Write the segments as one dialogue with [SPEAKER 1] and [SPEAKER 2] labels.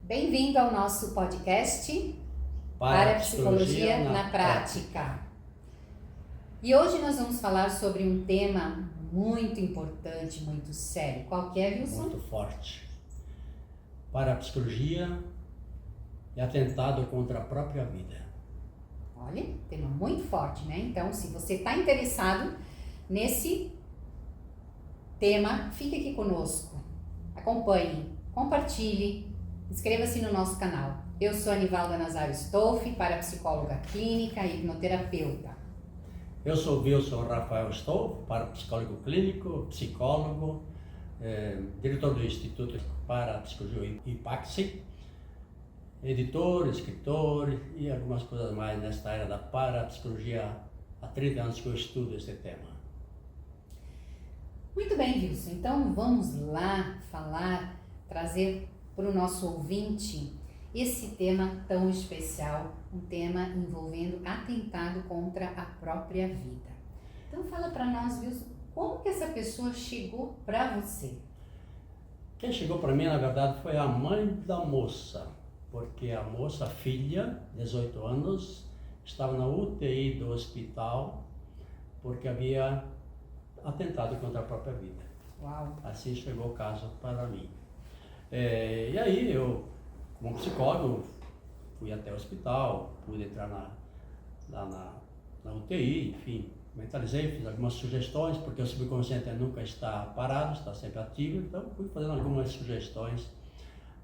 [SPEAKER 1] Bem-vindo ao nosso podcast Parapsicologia na Prática. E hoje nós vamos falar sobre um tema muito importante, muito sério. Qual que é, Wilson?
[SPEAKER 2] Muito forte. Parapsicologia e atentado contra a própria vida.
[SPEAKER 1] Olha, tema muito forte, né? Então, se você está interessado nesse tema, fique aqui conosco. Acompanhe, compartilhe, inscreva-se no nosso canal. Eu sou Anivalda Nazário Stolfi, parapsicóloga clínica e hipnoterapeuta.
[SPEAKER 2] Eu sou Wilson Rafael Stolfi, parapsicólogo clínico, psicólogo, diretor do Instituto Parapsicologia IPAXI, editor, escritor e algumas coisas mais nesta área da parapsicologia. Há 30 anos que eu estudo esse tema.
[SPEAKER 1] Muito bem, Wilson. Então vamos lá trazer para o nosso ouvinte esse tema tão especial, um tema envolvendo atentado contra a própria vida. Então fala para nós, Wilson, como que essa pessoa chegou para você?
[SPEAKER 2] Quem chegou para mim, na verdade, foi a mãe da moça, porque a moça, a filha, 18 anos, estava na UTI do hospital porque havia atentado contra a própria vida.
[SPEAKER 1] Uau!
[SPEAKER 2] Assim chegou o caso para mim. E aí eu, como psicólogo, fui até o hospital, pude entrar na UTI, enfim, mentalizei, fiz algumas sugestões, porque o subconsciente nunca está parado, está sempre ativo, então fui fazendo algumas sugestões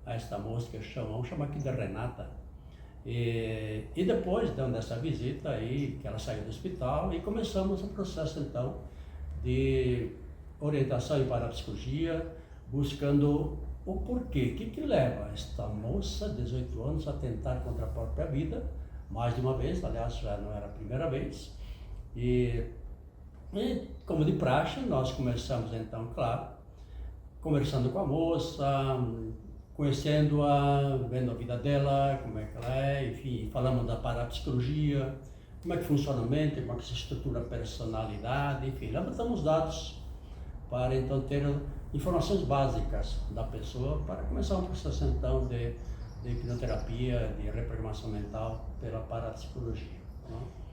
[SPEAKER 2] a esta moça que vamos chamar aqui de Renata. E depois, dando essa visita aí, que ela saiu do hospital, e começamos o processo então de orientação em parapsicologia, buscando o porquê, o que leva esta moça de 18 anos a tentar contra a própria vida, mais de uma vez, aliás já não era a primeira vez, e como de praxe, nós começamos então, claro, conversando com a moça, conhecendo-a, vendo a vida dela, como é que ela é, enfim, falamos da parapsicologia, como é que funciona a mente, como é que se estrutura a personalidade, enfim, levantamos dados para então ter informações básicas da pessoa para começar um processo então de hipnoterapia, de reprogramação mental pela parapsicologia.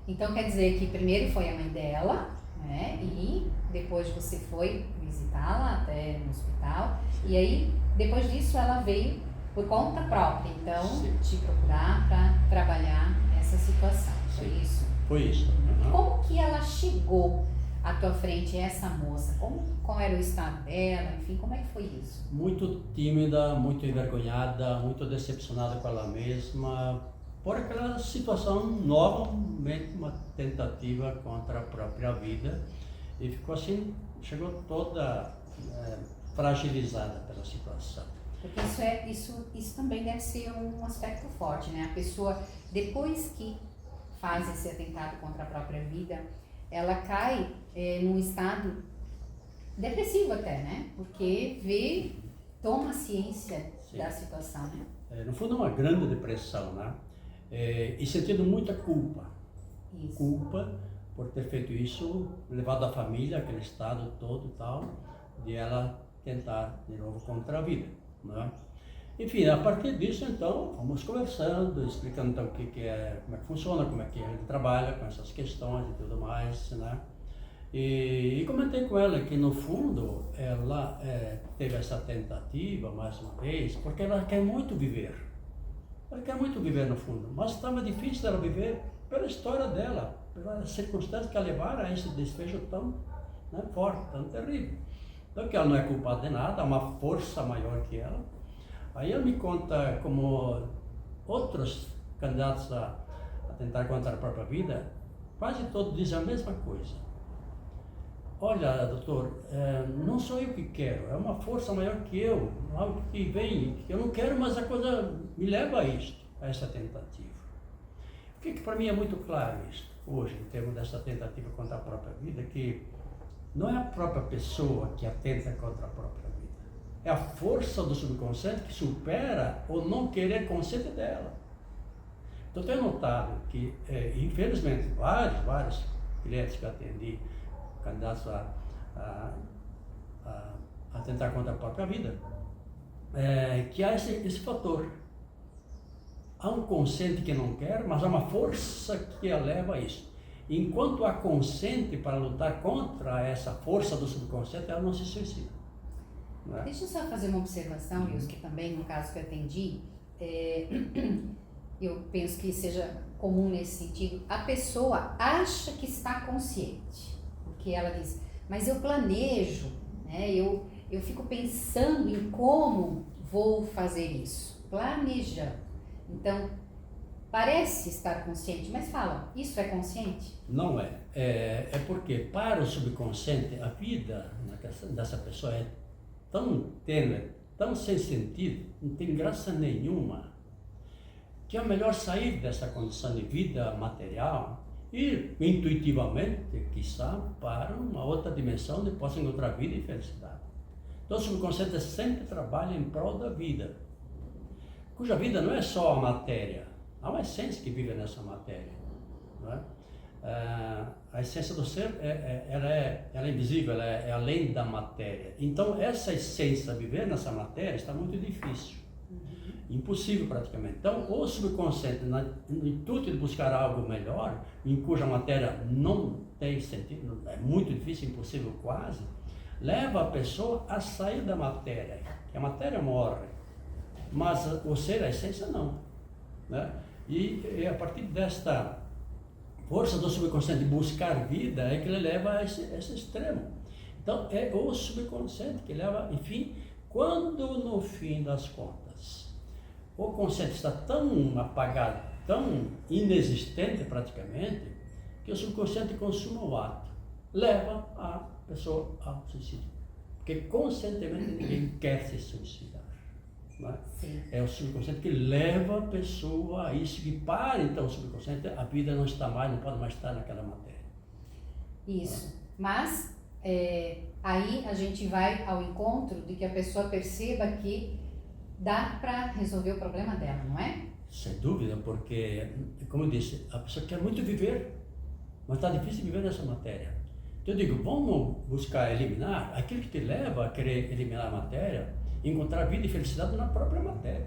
[SPEAKER 1] Então quer dizer que primeiro foi a mãe dela, né? E depois você foi visitá-la até no hospital. Sim. E aí depois disso ela veio por conta própria, então, sim, te procurar para trabalhar essa situação. Foi isso?
[SPEAKER 2] Foi isso.
[SPEAKER 1] Como que ela chegou à tua frente, essa moça? Qual era o estado dela? Enfim, como é que foi isso?
[SPEAKER 2] Muito tímida, muito envergonhada, muito decepcionada com ela mesma, por aquela situação, novamente uma tentativa contra a própria vida, e ficou assim, chegou toda fragilizada pela situação.
[SPEAKER 1] Porque isso também deve ser um aspecto forte, né? A pessoa, depois que faz esse atentado contra a própria vida, ela cai num estado depressivo até, né? Porque toma ciência, sim, da situação, né?
[SPEAKER 2] No fundo, é uma grande depressão, né? E sentindo muita culpa.
[SPEAKER 1] Isso.
[SPEAKER 2] Culpa por ter feito isso, levado a família, aquele estado todo e tal, de ela tentar de novo contra a vida, né? Enfim, a partir disso, então, fomos conversando, explicando então o que é, como é que funciona, como é que a gente trabalha com essas questões e tudo mais, né? E comentei com ela que, no fundo, ela teve essa tentativa, mais uma vez, porque ela quer muito viver. Ela quer muito viver, no fundo, mas estava difícil dela viver pela história dela, pelas circunstâncias que a levaram a esse desfecho tão, né, forte, tão terrível. Então, que ela não é culpada de nada, há uma força maior que ela. Aí ela me conta como outros candidatos a tentar contra a própria vida, quase todos dizem a mesma coisa. Olha, doutor, não sou eu que quero, é uma força maior que eu, algo que vem, que eu não quero, mas a coisa me leva a isto, a essa tentativa. O que para mim é muito claro isto, hoje, em termos dessa tentativa contra a própria vida, que não é a própria pessoa que atenta contra a própria vida. É a força do subconsciente que supera o não querer consciente dela. Então, eu tenho notado que, infelizmente, vários clientes que eu atendi, candidatos a atentar contra a própria vida, que há esse fator há um consciente que não quer, mas há uma força que a leva a isso. Enquanto há consciente para lutar contra essa força do subconsciente, ela não se suicida. Não é?
[SPEAKER 1] Deixa eu só fazer uma observação, Wilson, que também no caso que eu atendi, eu penso que seja comum nesse sentido. A pessoa acha que está consciente, porque ela diz, mas eu planejo, né? Eu fico pensando em como vou fazer isso, planejando. Então, parece estar consciente, mas fala, isso é consciente?
[SPEAKER 2] Não é. É porque para o subconsciente a vida dessa pessoa é tão tênue, tão sem sentido, não tem graça nenhuma, que é melhor sair dessa condição de vida material e intuitivamente, quiçá, para uma outra dimensão onde possa encontrar vida e felicidade. Então o subconsciente sempre trabalha em prol da vida, cuja vida não é só a matéria. Há uma essência que vive nessa matéria, não é? A essência do ser ela é invisível, ela é além da matéria. Então essa essência, viver nessa matéria, está muito difícil, impossível praticamente. Então o subconsciente, no intuito de buscar algo melhor, em cuja matéria não tem sentido, é muito difícil, impossível quase, leva a pessoa a sair da matéria, que a matéria morre, mas o ser, a essência não, né? E a partir desta força do subconsciente de buscar vida é que ele leva a esse extremo. Então é o subconsciente que leva, enfim, quando no fim das contas o consciente está tão apagado, tão inexistente praticamente, que o subconsciente consuma o ato, leva a pessoa ao suicídio. Porque conscientemente ninguém quer se suicidar. É o subconsciente que leva a pessoa a isso, que para então o subconsciente, a vida não está mais, não pode mais estar naquela matéria.
[SPEAKER 1] Isso, mas aí a gente vai ao encontro de que a pessoa perceba que dá para resolver o problema dela, não é?
[SPEAKER 2] Sem dúvida, porque, como eu disse, a pessoa quer muito viver, mas está difícil viver nessa matéria. Então eu digo, vamos buscar eliminar aquilo que te leva a querer eliminar a matéria, encontrar vida e felicidade na própria matéria.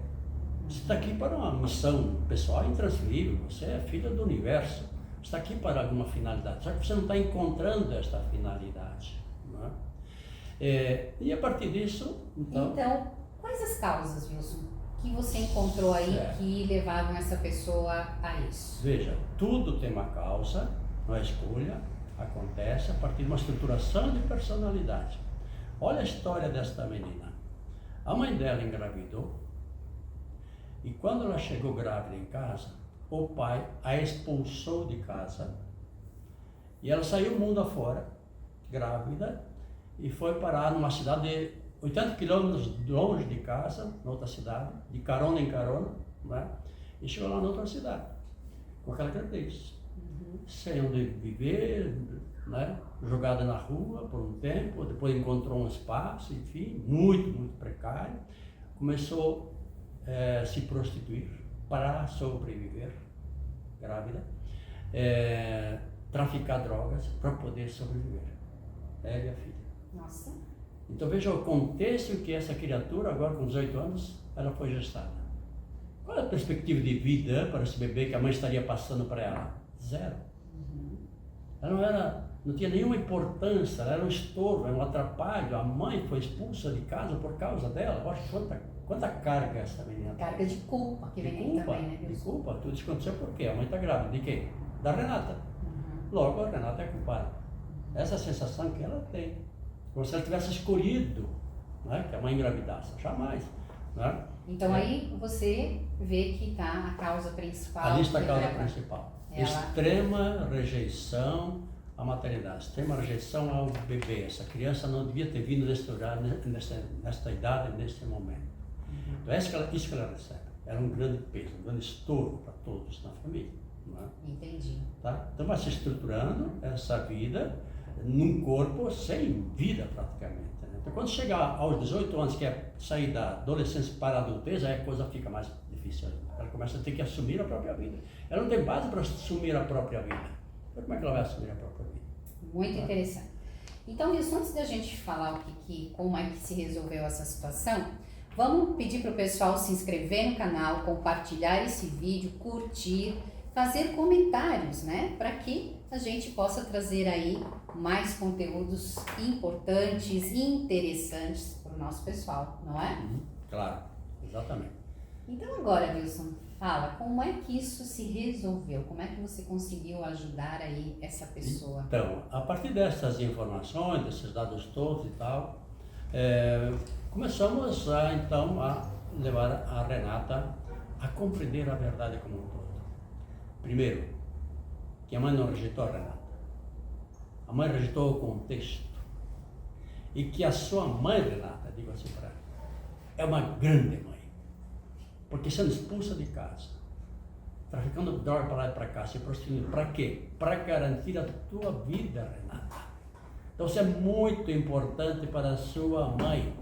[SPEAKER 2] Você está aqui para uma missão pessoal intransferível, você é filho do universo, você está aqui para alguma finalidade, só que você não está encontrando esta finalidade. Não é? E a partir disso, então,
[SPEAKER 1] quais as causas, Wilson, que você encontrou aí que levavam essa pessoa a isso?
[SPEAKER 2] Veja, tudo tem uma causa, uma escolha, acontece a partir de uma estruturação de personalidade. Olha a história desta menina. A mãe dela engravidou e quando ela chegou grávida em casa, o pai a expulsou de casa e ela saiu mundo afora, grávida, e foi parar numa cidade de 80 quilômetros longe de casa, noutra cidade, de carona em carona, né? E chegou lá noutra cidade, com aquela gravidez, sem onde viver, né? Jogada na rua por um tempo, depois encontrou um espaço, enfim, muito precário, começou a se prostituir para sobreviver, grávida, traficar drogas para poder sobreviver, ela e a filha.
[SPEAKER 1] Nossa.
[SPEAKER 2] Então veja o contexto que essa criatura, agora com 18 anos, ela foi gestada. Qual é a perspectiva de vida para esse bebê que a mãe estaria passando para ela? Zero. Ela não tinha nenhuma importância, ela era um estorvo, era um atrapalho. A mãe foi expulsa de casa por causa dela. Olha quanta carga essa menina tem.
[SPEAKER 1] Carga de culpa que vem aí também, né?
[SPEAKER 2] De culpa, tudo isso aconteceu por quê? A mãe está grávida, de quê? Da Renata. Logo, a Renata é culpada. Essa é a sensação que ela tem. Como se ela tivesse escolhido, né, que a mãe engravidasse. Jamais. Né?
[SPEAKER 1] Então aí você vê que está a causa principal.
[SPEAKER 2] Ali está a causa principal. Extrema rejeição à maternidade, extrema rejeição ao bebê. Essa criança não devia ter vindo nesta idade, neste momento. Então é isso que ela recebe. Era um grande peso, um grande estorvo para todos na família. Não é?
[SPEAKER 1] Entendi.
[SPEAKER 2] Tá? Então vai se estruturando essa vida num corpo sem vida praticamente. Né? Então quando chegar aos 18 anos, que é sair da adolescência para a adultez, aí a coisa fica mais difícil. Ela começa a ter que assumir a própria vida. Ela não tem base para assumir a própria vida. Então como é que ela vai assumir a própria vida?
[SPEAKER 1] Muito interessante. Então, Wilson, antes da gente falar como é que se resolveu essa situação, Vamos pedir para o pessoal se inscrever no canal, compartilhar esse vídeo, curtir, fazer comentários, né? Para que a gente possa trazer aí mais conteúdos importantes e interessantes para o nosso pessoal, não é?
[SPEAKER 2] Claro, exatamente.
[SPEAKER 1] Então agora, Wilson, fala, como é que isso se resolveu? Como é que você conseguiu ajudar aí essa pessoa?
[SPEAKER 2] Então, a partir dessas informações, desses dados todos e tal, começamos então a levar a Renata a compreender a verdade como um todo. Primeiro, que a mãe não rejeitou a Renata. A mãe rejeitou o contexto. E que a sua mãe, Renata, digo assim para ela, é uma grande mãe. Porque sendo expulsa de casa, traficando droga para lá e para cá, se prostituindo, para quê? Para garantir a tua vida, Renata. Então isso é muito importante para a sua mãe,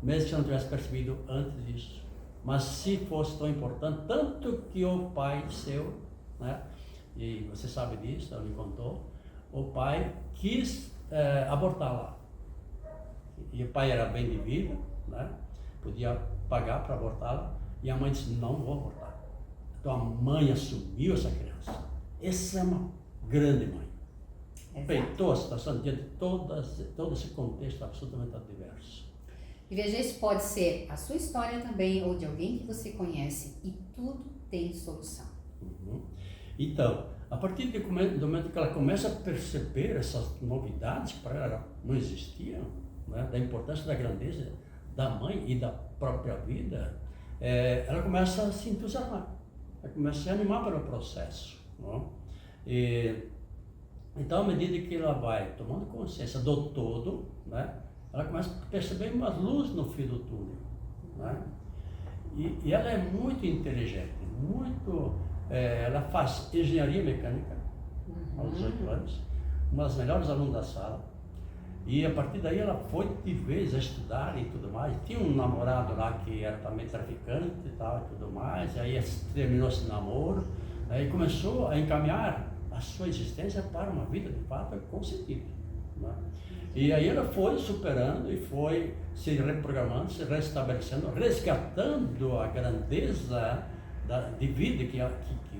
[SPEAKER 2] mesmo que você não tivesse percebido antes disso. Mas se fosse tão importante, tanto que o pai seu, né, e você sabe disso, ela me contou, o pai quis abortá-la. E o pai era bem de vida, né, podia pagar para abortá-la, e a mãe disse, não vou abortar. Então a mãe assumiu essa criança. Essa é uma grande mãe. Respeitou a situação diante de todo esse contexto absolutamente adverso.
[SPEAKER 1] E veja, isso pode ser a sua história também, ou de alguém que você conhece, e tudo tem solução.
[SPEAKER 2] Então, a partir do momento que ela começa a perceber essas novidades que para ela não existiam, né, da importância da grandeza da mãe e da própria vida, ela começa a se entusiasmar, ela começa a se animar pelo processo. Não? Então, à medida que ela vai tomando consciência do todo, né, ela começa a perceber uma luz no fim do túnel. Né? E ela é muito inteligente, ela faz engenharia mecânica aos 18 anos, uma das melhores alunas da sala. E a partir daí ela foi de vez a estudar e tudo mais. Tinha um namorado lá que era também traficante e tal e tudo mais. E aí terminou esse namoro, e começou a encaminhar a sua existência para uma vida de fato com sentido. Né? E aí ela foi superando e foi se reprogramando, se restabelecendo, resgatando a grandeza de vida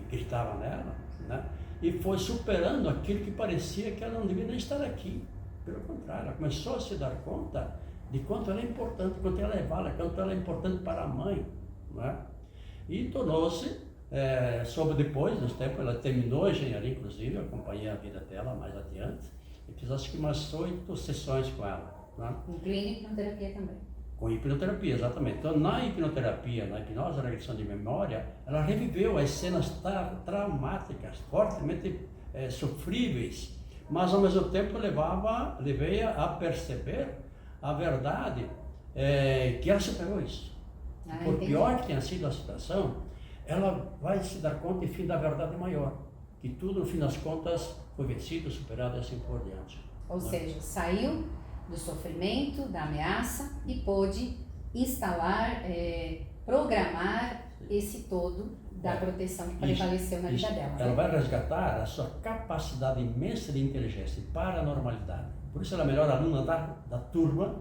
[SPEAKER 2] que estava nela, né? E foi superando aquilo que parecia que ela não devia nem estar aqui. Pelo contrário, ela começou a se dar conta de quanto ela é importante, quanto ela é válida, quanto ela é importante para a mãe. Né? E tornou-se, soube depois, nos tempos, ela terminou a engenharia, inclusive, eu acompanhei a vida dela mais adiante, e fiz acho que umas 8 sessões com ela. Né?
[SPEAKER 1] Com clínica e hipnoterapia também.
[SPEAKER 2] Com hipnoterapia, exatamente. Então, na hipnoterapia, na hipnose, na regressão de memória, ela reviveu as cenas traumáticas, fortemente sofríveis, mas ao mesmo tempo levei-a a perceber a verdade, que ela superou isso. Por pior que tenha sido a situação, ela vai se dar conta, enfim, da verdade maior, que tudo, no fim das contas, foi vencido, superado e assim por diante.
[SPEAKER 1] Ou seja, saiu do sofrimento, da ameaça e pôde instalar, programar esse todo da proteção que prevaleceu na vida dela.
[SPEAKER 2] Ela vai resgatar a sua capacidade imensa de inteligência e paranormalidade. Por isso ela é a melhor aluna da turma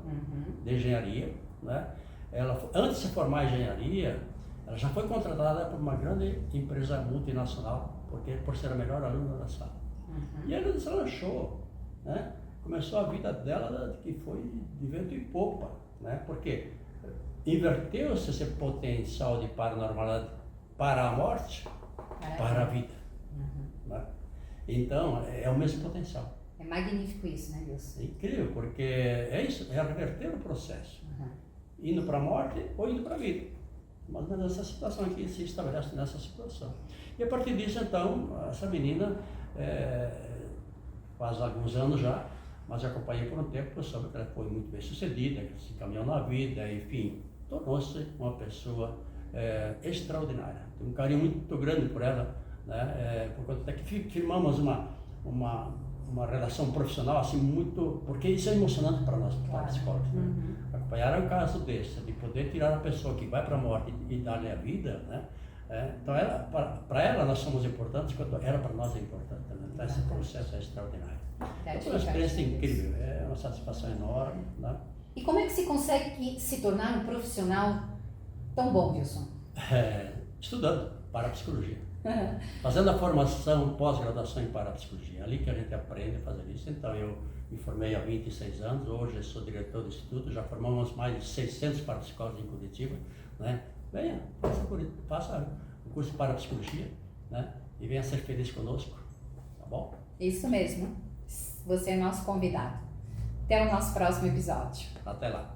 [SPEAKER 2] de engenharia. Né? Ela, antes de se formar em engenharia, ela já foi contratada por uma grande empresa multinacional, por ser a melhor aluna da sala. E ela deslanchou, né? Começou a vida dela que foi de vento e popa, né? Porque inverteu-se esse potencial de paranormalidade para a morte, para a vida. Né? Então, é o mesmo potencial.
[SPEAKER 1] É magnífico isso, né, Wilson?
[SPEAKER 2] É incrível, porque é isso, é reverter o processo. Indo para a morte ou indo para a vida. Mas essa situação aqui se estabelece nessa situação. E a partir disso, então, essa menina, faz alguns anos já, mas eu acompanhei por um tempo, eu soube que ela foi muito bem sucedida, que se encaminhou na vida, enfim, tornou-se uma pessoa extraordinária. Tenho um carinho muito grande por ela, né? Por conta até que firmamos uma relação profissional assim muito, porque isso é emocionante para nós, para psicólogos, né? Acompanhar um caso desse, de poder tirar a pessoa que vai para a morte e dar-lhe a vida, né? Então, para ela nós somos importantes, quanto ela para nós é importante. Né? Então, esse processo é extraordinário. É uma experiência incrível, é uma satisfação enorme. Né?
[SPEAKER 1] E como é que se consegue se tornar um profissional tão bom, Wilson?
[SPEAKER 2] Estudando parapsicologia. Fazendo a formação, pós-graduação em parapsicologia. É ali que a gente aprende a fazer isso. Então, eu me formei há 26 anos, hoje eu sou diretor do Instituto, já formamos mais de 600 parapsicólogos em Curitiba, né? Venha, faça o curso de parapsicologia, né? E venha ser feliz conosco, tá bom?
[SPEAKER 1] Isso mesmo, você é nosso convidado. Até o nosso próximo episódio.
[SPEAKER 2] Até lá.